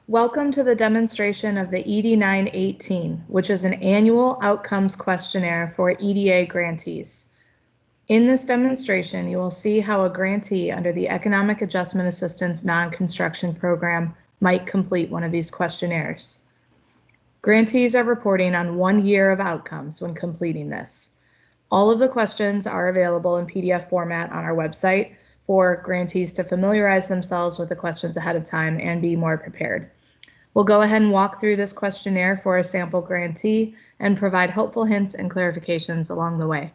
Welcome to the demonstration of the ED-918, which is an annual outcomes questionnaire for EDA grantees. In this demonstration, you will see how a grantee under the Economic Adjustment Assistance Non-Construction Program might complete one of these questionnaires. Grantees are reporting on 1 year of outcomes when completing this. All of the questions are available in PDF format on our website for grantees to familiarize themselves with the questions ahead of time and be more prepared. We'll go ahead and walk through this questionnaire for a sample grantee and provide helpful hints and clarifications along the way.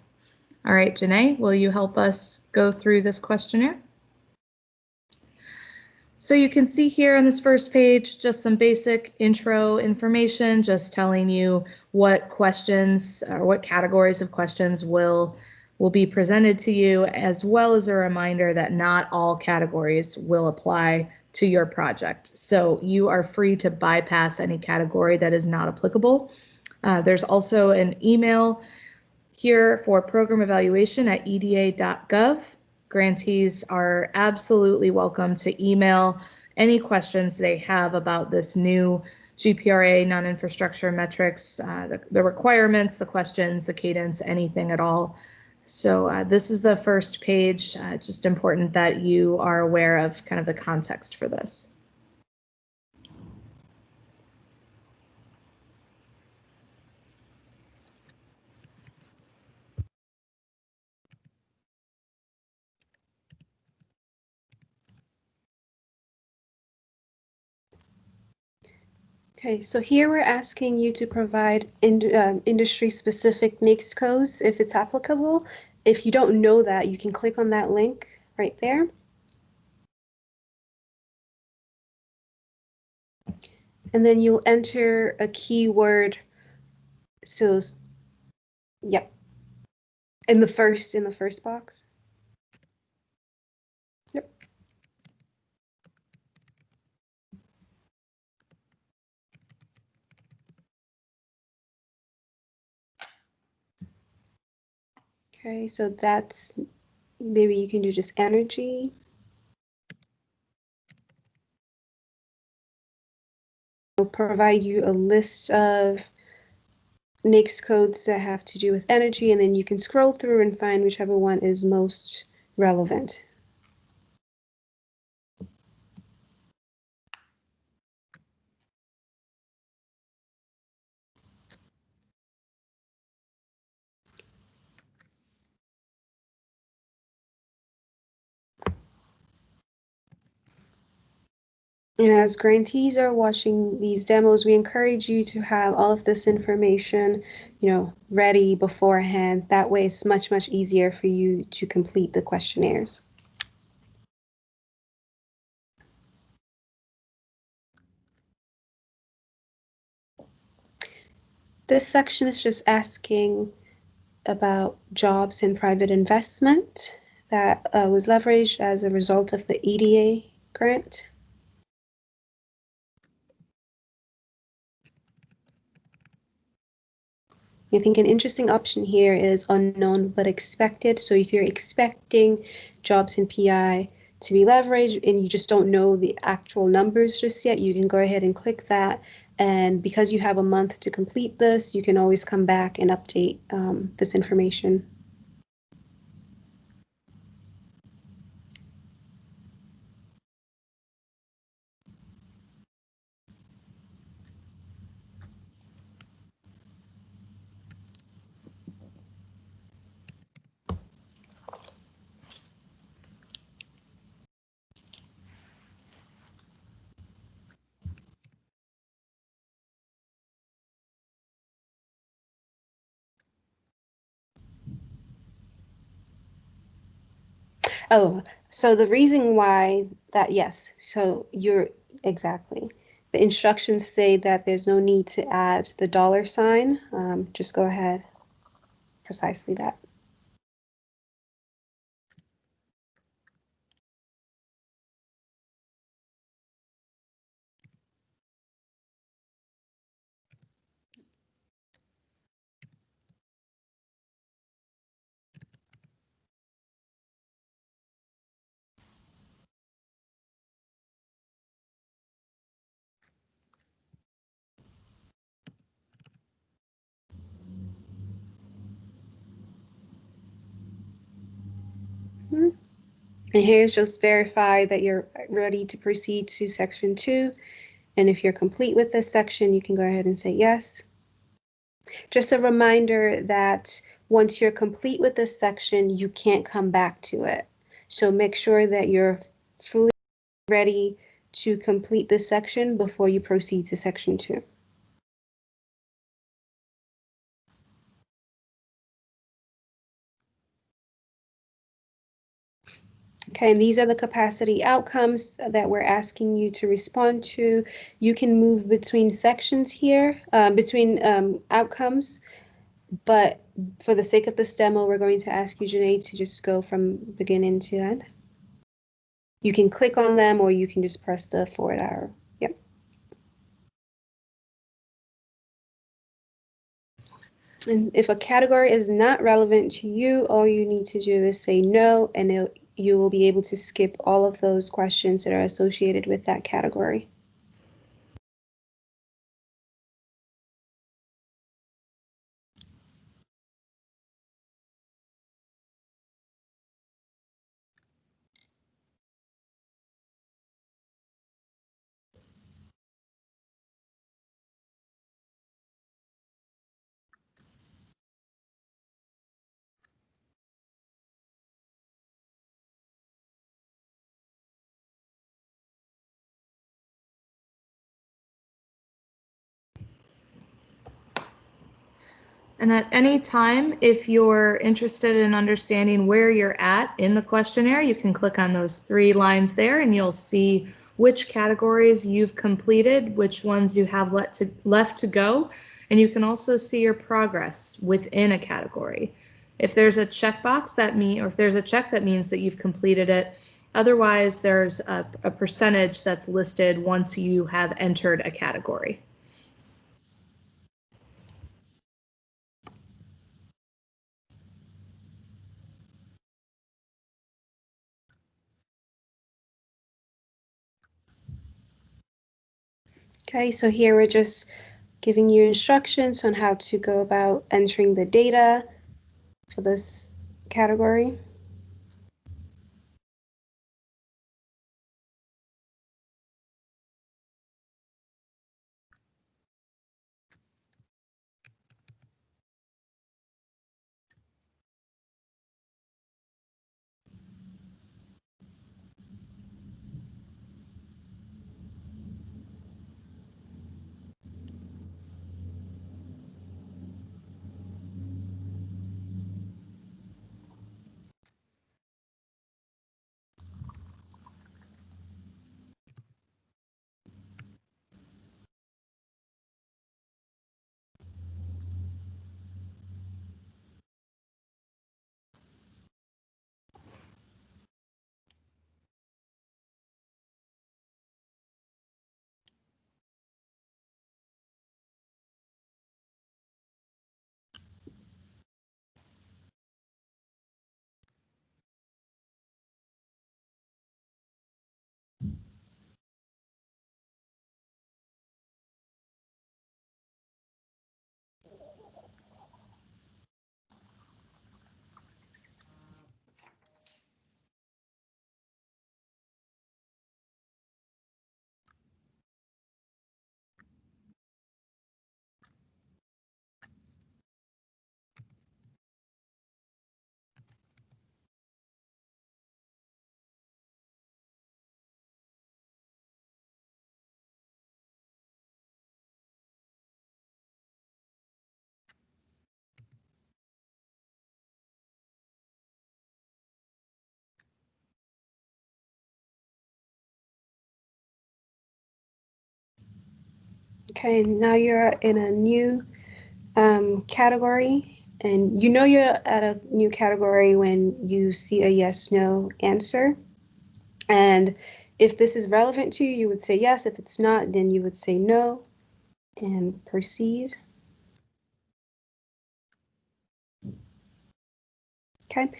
All right, Janae, will you help us go through this questionnaire? So you can see here on this first page, just some basic intro information, just telling you what questions or what categories of questions will be presented to you, as well as a reminder that not all categories will apply to your project. So you are free to bypass any category that is not applicable. There's also an email here for program evaluation at eda.gov. Grantees are absolutely welcome to email any questions they have about this new GPRA non-infrastructure metrics, the requirements, the questions, the cadence, anything at all. So this is the first page. Just important that you are aware of kind of the context for this. Okay, so here we're asking you to provide industry-specific NAICS codes if it's applicable. If you don't know that, you can click on that link right there. And then you'll enter a keyword. So, yep, in the first box. Yep. Okay, so that's, maybe you can do just energy. It'll provide you a list of NAICS codes that have to do with energy, and then you can scroll through and find whichever one is most relevant. And as grantees are watching these demos, we encourage you to have all of this information, ready beforehand. That way it's much, much easier for you to complete the questionnaires. This section is just asking about jobs in private investment that was leveraged as a result of the EDA grant. I think an interesting option here is unknown but expected. So if you're expecting jobs in PI to be leveraged and you just don't know the actual numbers just yet, you can go ahead and click that. And because you have a month to complete this, you can always come back and update this information. Oh, so the reason why that, yes, so you're exactly. The instructions say that there's no need to add the $sign. Just go ahead, precisely that. And here's just verify that you're ready to proceed to section 2. And if you're complete with this section, you can go ahead and say yes. Just a reminder that once you're complete with this section, you can't come back to it. So make sure that you're fully ready to complete this section before you proceed to section 2. Okay, and these are the capacity outcomes that we're asking you to respond to. You can move between sections here, between outcomes, but for the sake of this demo, we're going to ask you, Janae, to just go from beginning to end. You can click on them or you can just press the forward arrow. Yep. And if a category is not relevant to you, all you need to do is say no, and you will be able to skip all of those questions that are associated with that category. And at any time, if you're interested in understanding where you're at in the questionnaire, you can click on those 3 lines there and you'll see which categories you've completed, which ones you have left to go, and you can also see your progress within a category. If there's a checkbox or if there's a check, that means that you've completed it. Otherwise, there's a percentage that's listed once you have entered a category. Okay, so here we're just giving you instructions on how to go about entering the data for this category. Okay, now you're in a new category, and you know you're at a new category when you see a yes/no answer. And if this is relevant to you, you would say yes. If it's not, then you would say no and proceed. Okay,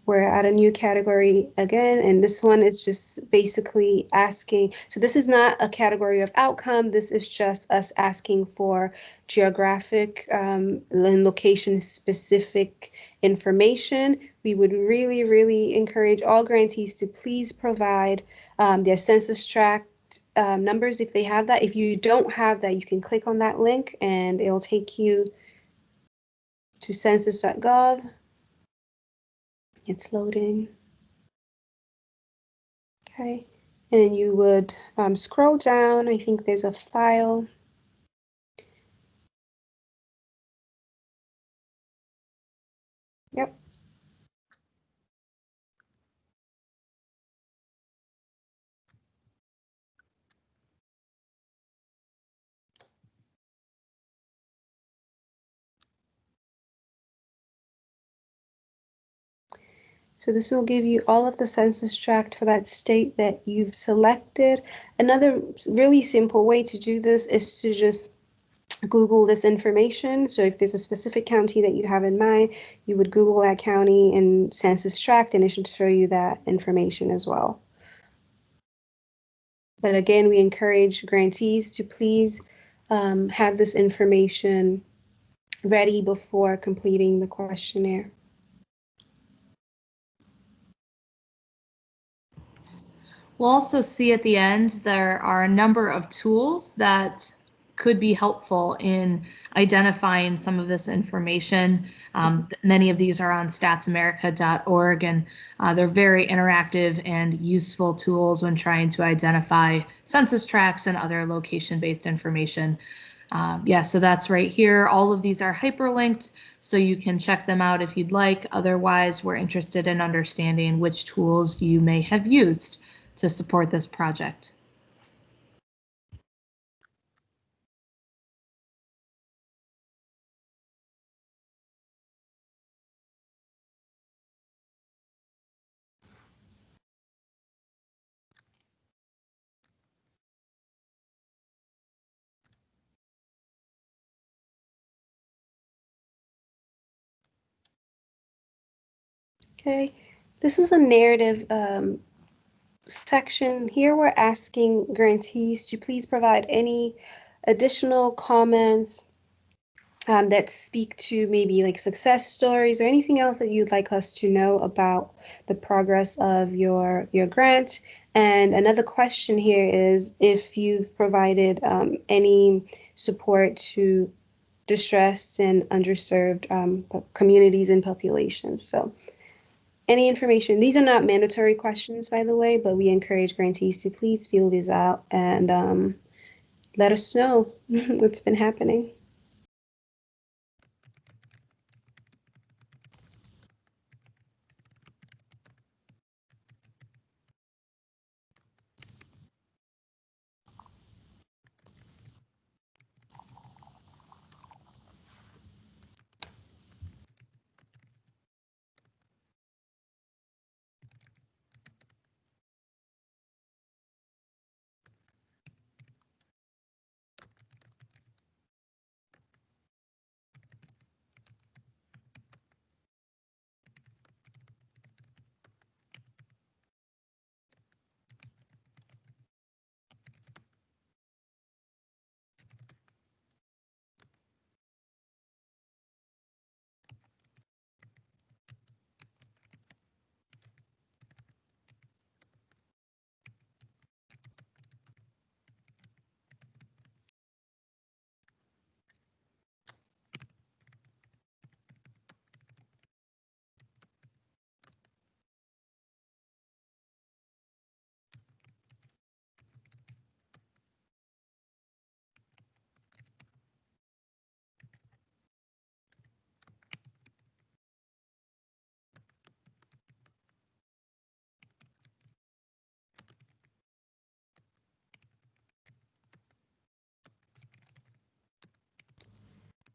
We're at a new category again, and this one is just basically asking. So this is not a category of outcome. This is just us asking for geographic and location specific information. We would really, really encourage all grantees to please provide their census tract numbers if they have that. If you don't have that, you can click on that link and it'll take you to census.gov. It's loading. Okay, and then you would scroll down. I think there's a file. Yep. So this will give you all of the census tract for that state that you've selected. Another really simple way to do this is to just Google this information. So if there's a specific county that you have in mind, you would Google that county and census tract, and it should show you that information as well. But again, we encourage grantees to please have this information ready before completing the questionnaire. We'll also see at the end there are a number of tools that could be helpful in identifying some of this information. Many of these are on statsamerica.org, and they're very interactive and useful tools when trying to identify census tracts and other location-based information. Yeah, so that's right here. All of these are hyperlinked, so you can check them out if you'd like. Otherwise, we're interested in understanding which tools you may have used to support this project. Okay, this is a narrative section. Here we're asking grantees to please provide any additional comments that speak to maybe like success stories or anything else that you'd like us to know about the progress of your grant. And another question here is if you've provided any support to distressed and underserved communities and populations. So any information, these are not mandatory questions, by the way, but we encourage grantees to please fill these out and let us know what's been happening.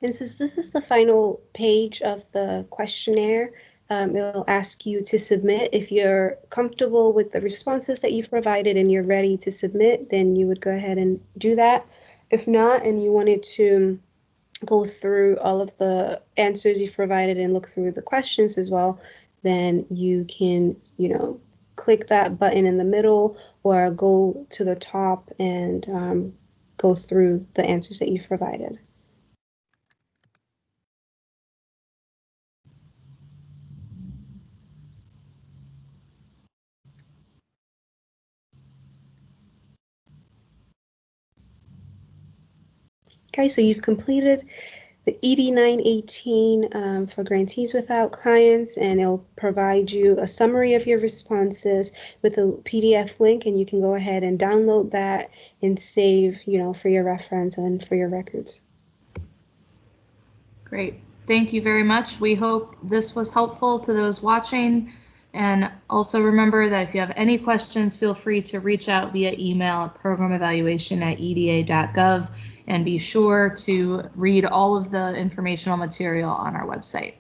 And since this is the final page of the questionnaire, it'll ask you to submit. If you're comfortable with the responses that you've provided and you're ready to submit, then you would go ahead and do that. If not, and you wanted to go through all of the answers you've provided and look through the questions as well, then you can, click that button in the middle or go to the top and go through the answers that you've provided. Okay, so you've completed the ED-918 for grantees without clients, and it'll provide you a summary of your responses with a PDF link, and you can go ahead and download that and save, for your reference and for your records. Great. Thank you very much. We hope this was helpful to those watching. And also remember that if you have any questions, feel free to reach out via email at programevaluation@eda.gov, and be sure to read all of the informational material on our website.